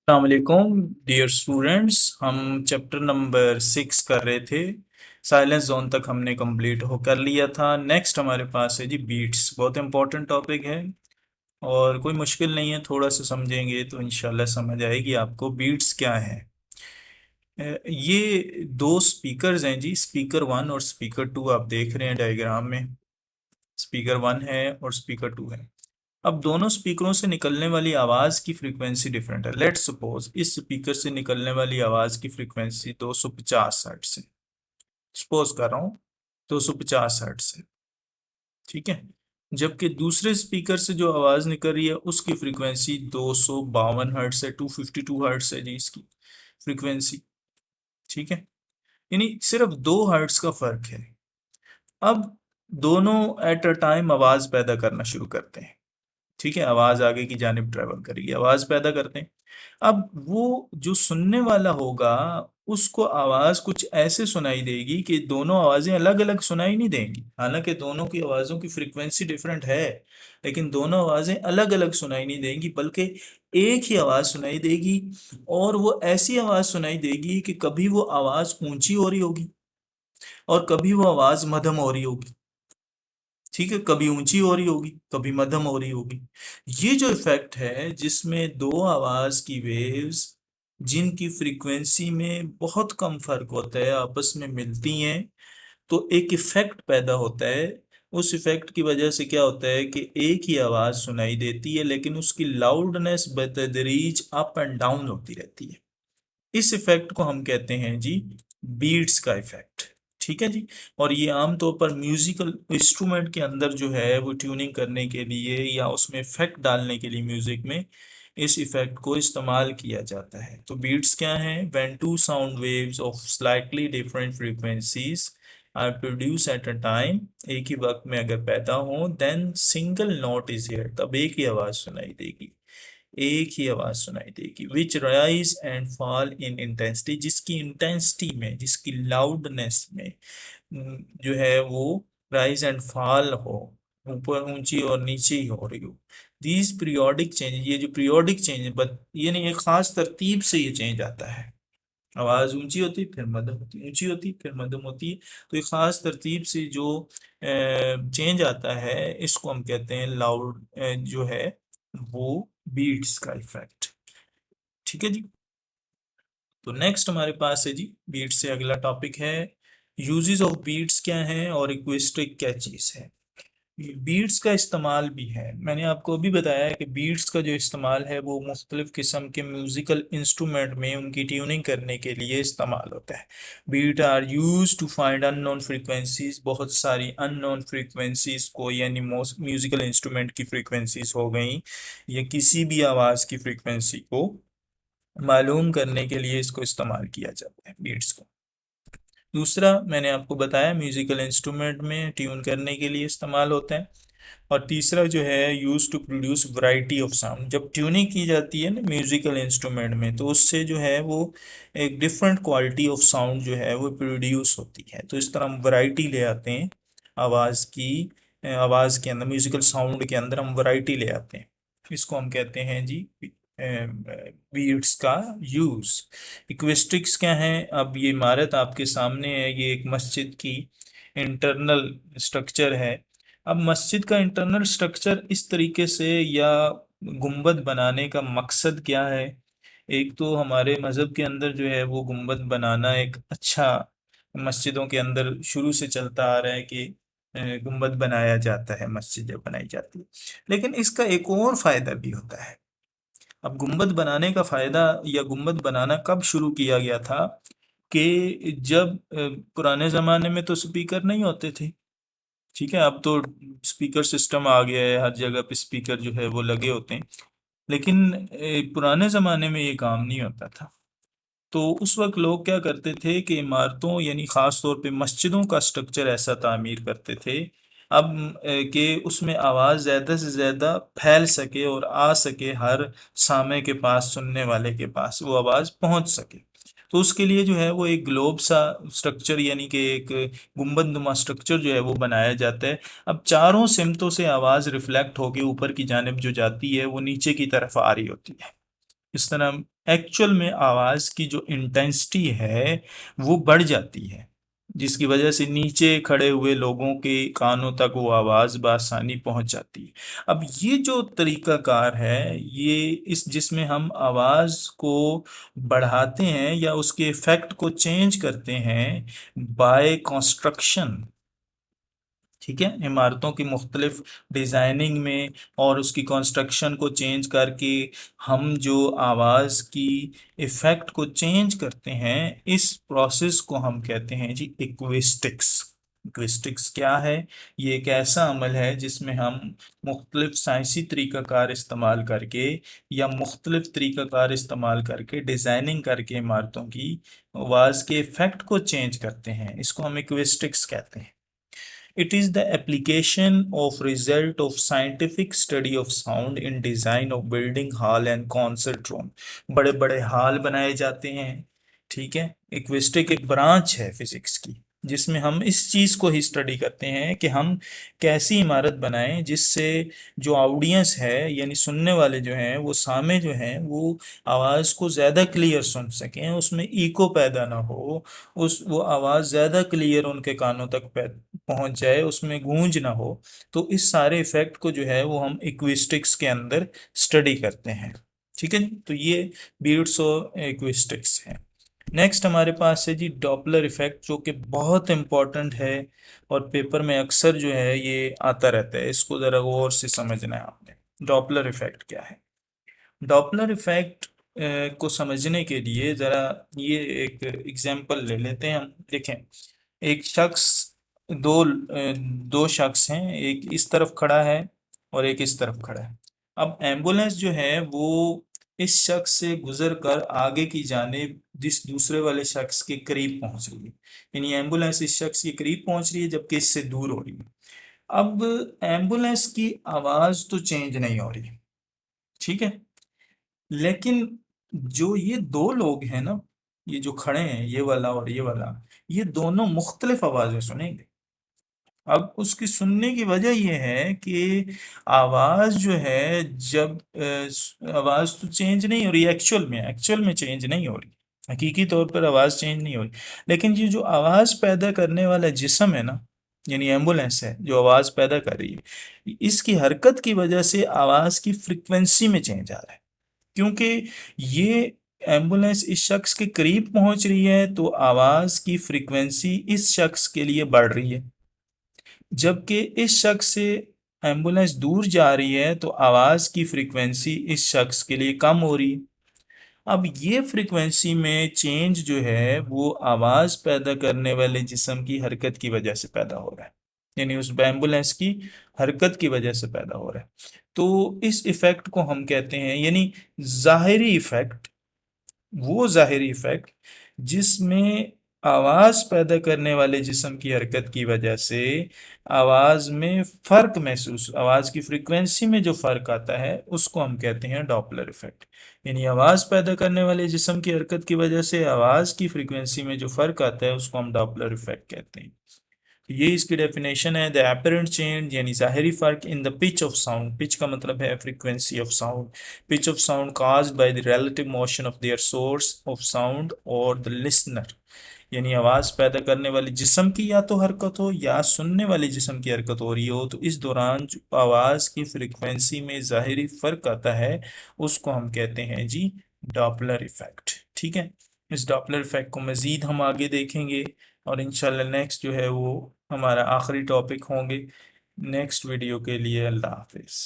अस्सलामुअलैकुम dear students. हम chapter number 6 कर रहे थे। साइलेंस जोन तक हमने कंप्लीट हो कर लिया था। नेक्स्ट हमारे पास है जी बीट्स। बहुत इंपॉर्टेंट टॉपिक है और कोई मुश्किल नहीं है, थोड़ा सा समझेंगे तो इंशाल्लाह समझ आएगी आपको बीट्स क्या है। ये दो स्पीकर्स हैं जी, स्पीकर 1 और स्पीकर 2। आप देख रहे हैं डायग्राम में, स्पीकर 1 है और स्पीकर 2 है। अब दोनों स्पीकरों से निकलने वाली आवाज की फ्रीक्वेंसी डिफरेंट है। लेट्स सपोज इस स्पीकर से निकलने वाली आवाज की फ्रीक्वेंसी 250 हर्ट्ज है। सपोज कर रहा हूँ 250 हर्ट्ज है, ठीक है। जबकि दूसरे स्पीकर से जो आवाज निकल रही है उसकी फ्रीक्वेंसी 252 हर्ट्ज है, 252 हर्ट्ज है जी इसकी फ्रीक्वेंसी, ठीक है। यानी सिर्फ 2 हर्ट्ज का फर्क है। अब दोनों एट अ टाइम आवाज पैदा करना शुरू करते हैं, ठीक है। आवाज आगे की जानिब ट्रेवल करेगी, आवाज पैदा करते हैं। अब वो जो सुनने वाला होगा उसको आवाज कुछ ऐसे सुनाई देगी कि दोनों आवाजें अलग अलग सुनाई नहीं देंगी। हालांकि दोनों की आवाजों की फ्रीक्वेंसी डिफरेंट है, लेकिन दोनों आवाजें अलग अलग सुनाई नहीं देंगी, बल्कि एक ही आवाज सुनाई देगी। और वो ऐसी आवाज सुनाई देगी कि कभी वो आवाज ऊंची हो रही होगी और कभी वो आवाज मध्यम हो रही होगी, ठीक है। कभी ऊंची हो रही होगी, कभी मध्यम हो रही होगी। ये जो इफेक्ट है जिसमें दो आवाज की वेव्स जिनकी फ्रीक्वेंसी में बहुत कम फर्क होता है आपस में मिलती हैं, तो एक इफेक्ट पैदा होता है। उस इफेक्ट की वजह से क्या होता है कि एक ही आवाज सुनाई देती है, लेकिन उसकी लाउडनेस बतदरीज अप एंड डाउन होती रहती है। इस इफेक्ट को हम कहते हैं जी बीट्स का इफेक्ट, ठीक है जी। और ये आमतौर पर म्यूजिकल इंस्ट्रूमेंट के अंदर जो है वो ट्यूनिंग करने के लिए या उसमें इफेक्ट डालने के लिए म्यूजिक में इस इफेक्ट को इस्तेमाल किया जाता है। तो बीट्स क्या हैं? When two sound waves of slightly different frequencies are produce at a time, एक ही वक्त में अगर पैदा हो, then single note is here, तब एक ही आवाज सुनाई देगी, एक ही आवाज सुनाई देगी। Which rise and fall in intensity, जिसकी इंटेंसिटी में, जिसकी लाउडनेस में जो है वो राइज एंड फॉल हो, ऊपर ऊंची और नीचे ही हो रही हो। दीज पीरियोडिक चेंज, ये जो पीरियोडिक चेंज, बट ये नहीं, एक खास तरतीब से ये चेंज आता है। आवाज ऊंची होती फिर मध्यम होती, ऊंची होती फिर मध्यम होती। तो एक खास तरतीब से जो चेंज आता है इसको हम कहते हैं लाउड जो है वो बीट्स का इफेक्ट, ठीक है जी। तो नेक्स्ट हमारे पास है जी बीट्स से अगला टॉपिक है यूजेस ऑफ बीट्स क्या है और इक्वेस्टिक क्या चीज है। बीट्स का इस्तेमाल भी है, मैंने आपको अभी बताया कि बीट्स का जो इस्तेमाल है वो मुख्तलिफ किस्म के म्यूजिकल इंस्ट्रूमेंट में उनकी ट्यूनिंग करने के लिए इस्तेमाल होता है। Beat are use to find unknown frequencies, बहुत सारी अननोन फ्रीक्वेंसीज को, यानी म्यूजिकल इंस्ट्रूमेंट की फ्रीक्वेंसीज हो गई या किसी भी आवाज़ की फ्रीक्वेंसी को मालूम करने के लिए इसको इस्तेमाल किया जाता है बीट्स को। दूसरा मैंने आपको बताया म्यूजिकल इंस्ट्रूमेंट में ट्यून करने के लिए इस्तेमाल होता है। और तीसरा जो है use to produce variety of sound, जब ट्यूनिंग की जाती है ना म्यूजिकल इंस्ट्रूमेंट में तो उससे जो है वो एक डिफरेंट क्वालिटी ऑफ साउंड जो है वो प्रोड्यूस होती है। तो इस तरह हम वैरायटी ले आते हैं आवाज़ की, आवाज़ के अंदर, म्यूजिकल साउंड के अंदर हम वैरायटी ले आते हैं। इसको हम कहते हैं जी बीट्स का यूज। इक्वेस्टिक्स क्या है? अब ये इमारत आपके सामने है, ये एक मस्जिद की इंटरनल स्ट्रक्चर है। अब मस्जिद का इंटरनल स्ट्रक्चर इस तरीके से या गुंबद बनाने का मकसद क्या है? एक तो हमारे मज़हब के अंदर जो है वो गुंबद बनाना एक अच्छा, मस्जिदों के अंदर शुरू से चलता आ रहा है कि गुंबद बनाया जाता है, मस्जिद जब बनाई जाती है। लेकिन इसका एक और फायदा भी होता है। अब गुंबद बनाने का फायदा या गुंबद बनाना कब शुरू किया गया था कि जब पुराने जमाने में तो स्पीकर नहीं होते थे, ठीक है। अब तो स्पीकर सिस्टम आ गया है, हर जगह पे स्पीकर जो है वो लगे होते हैं। लेकिन पुराने जमाने में ये काम नहीं होता था। तो उस वक्त लोग क्या करते थे कि इमारतों यानी ख़ास तौर पे मस्जिदों का स्ट्रक्चर ऐसा तामीर करते थे अब कि उसमें आवाज़ ज़्यादा से ज़्यादा फैल सके और आ सके, हर सामे के पास, सुनने वाले के पास वो आवाज़ पहुंच सके। तो उसके लिए जो है वो एक ग्लोब सा स्ट्रक्चर यानी कि एक गुंबद नुमा स्ट्रक्चर जो है वो बनाया जाता है। अब चारों सिमतों से आवाज़ रिफ्लेक्ट होकर ऊपर की जानिब जो जाती है वो नीचे की तरफ आ रही होती है। इस तरह एक्चुअल में आवाज़ की जो इंटेंसिटी है वो बढ़ जाती है, जिसकी वजह से नीचे खड़े हुए लोगों के कानों तक वो आवाज़ बआसानी पहुंच जाती है। अब ये जो तरीकाकार है, ये इस जिसमें हम आवाज़ को बढ़ाते हैं या उसके इफ़ेक्ट को चेंज करते हैं बाय कंस्ट्रक्शन, ठीक है, इमारतों की मुख्तलिफ डिज़ाइनिंग में और उसकी कंस्ट्रक्शन को चेंज करके हम जो आवाज़ की इफ़ेक्ट को चेंज करते हैं, इस प्रोसेस को हम कहते हैं जी एक्विस्टिक्स। एक्विस्टिक्स क्या है? ये एक ऐसा अमल है जिसमें हम मुख्तलिफ साइंसी तरीक़ाकार इस्तेमाल करके या मुख्तलिफ तरीक़ाकार इस्तेमाल करके डिज़ाइनिंग करके इमारतों की आवाज़ के इफ़ेक्ट को चेंज करते हैं। इसको हम एक्विस्टिक्स कहते हैं। It is the application of result of scientific study of sound in design of building hall and concert room। बड़े बड़े हॉल बनाए जाते हैं, ठीक है। एक्विस्टिक एक ब्रांच है फिजिक्स की, जिसमें हम इस चीज को ही स्टडी करते हैं कि हम कैसी इमारत बनाएं जिससे जो ऑडियंस है यानी सुनने वाले जो हैं वो सामे जो हैं वो आवाज को ज्यादा क्लियर सुन सकें, उसमें इको पैदा ना हो, उस वो आवाज ज्यादा क्लियर उनके कानों तक पहुंच जाए, उसमें गूंज ना हो। तो इस सारे इफेक्ट को जो है वो हम एक्विस्टिक्स के अंदर स्टडी करते हैं, ठीक है। तो ये बीट्स और एक्विस्टिक्स है। नेक्स्ट हमारे पास है जी डॉपलर इफेक्ट, जो कि बहुत इंपॉर्टेंट है और पेपर में अक्सर जो है ये आता रहता है। इसको ज़रा गौर से समझना है आपने। डॉपलर इफेक्ट क्या है? डॉपलर इफेक्ट को समझने के लिए ज़रा ये एक एग्जांपल ले लेते हैं हम। देखें, एक शख्स दो शख्स हैं, एक इस तरफ खड़ा है और एक इस तरफ खड़ा है। अब एम्बुलेंस जो है वो इस शख्स से गुजर कर आगे की जानिब जिस दूसरे वाले शख्स के करीब पहुंच रही है, यानी एम्बुलेंस इस शख्स के करीब पहुंच रही है जबकि इससे दूर हो रही है। अब एम्बुलेंस की आवाज तो चेंज नहीं हो रही, ठीक है, लेकिन जो ये दो लोग हैं ना, ये जो खड़े हैं, ये वाला और ये वाला, ये दोनों मुख्तलिफ आवाजें सुनेंगे। अब उसकी सुनने की वजह यह है कि आवाज जो है जब आवाज तो चेंज नहीं हो रही, एक्चुअल में चेंज नहीं हो रही, हकीकी तौर पर आवाज चेंज नहीं हो रही, लेकिन ये जो आवाज पैदा करने वाला जिस्म है ना, यानी एम्बुलेंस है जो आवाज पैदा कर रही है, इसकी हरकत की वजह से आवाज की फ्रिक्वेंसी में चेंज आ रहा है। क्योंकि ये एम्बुलेंस इस शख्स के करीब पहुंच रही है तो आवाज की फ्रिक्वेंसी इस शख्स के लिए बढ़ रही है, जबकि इस शख्स से एम्बुलेंस दूर जा रही है तो आवाज की फ्रीक्वेंसी इस शख्स के लिए कम हो रही है। अब ये फ्रीक्वेंसी में चेंज जो है वो आवाज पैदा करने वाले जिस्म की हरकत की वजह से पैदा हो रहा है, यानी उस एम्बुलेंस की हरकत की वजह से पैदा हो रहा है। तो इस इफेक्ट को हम कहते हैं, यानी जाहिरी इफेक्ट, वो जाहिरी इफेक्ट जिसमें आवाज पैदा करने वाले जिस्म की हरकत की वजह से आवाज में फर्क महसूस, आवाज की फ्रीक्वेंसी में जो फर्क आता है उसको हम कहते हैं डॉपलर इफेक्ट। यानी आवाज पैदा करने वाले जिस्म की हरकत की वजह से आवाज की फ्रीक्वेंसी में जो फर्क आता है उसको हम डॉपलर इफेक्ट कहते हैं। ये इसकी डेफिनेशन है, द एपरेंट चेंज यानी ज़ाहिरी फ़र्क in the pitch of sound, pitch का मतलब है frequency of sound, pitch of sound caused by the relative motion of their source of sound और द लिसनर, यानी आवाज़ पैदा करने वाले जिस्म की या तो हरकत हो या सुनने वाले जिस्म की हरकत हो रही हो, तो इस दौरान जो आवाज़ की फ्रीक्वेंसी में ज़ाहिरी फ़र्क आता है उसको हम कहते हैं जी डॉपलर इफेक्ट, ठीक है। इस डॉपलर इफेक्ट को मज़ीद हम आगे देखेंगे और इंशाल्लाह नेक्स्ट जो है वो हमारा आखिरी टॉपिक होंगे। नेक्स्ट वीडियो के लिए अल्लाह हाफिज़।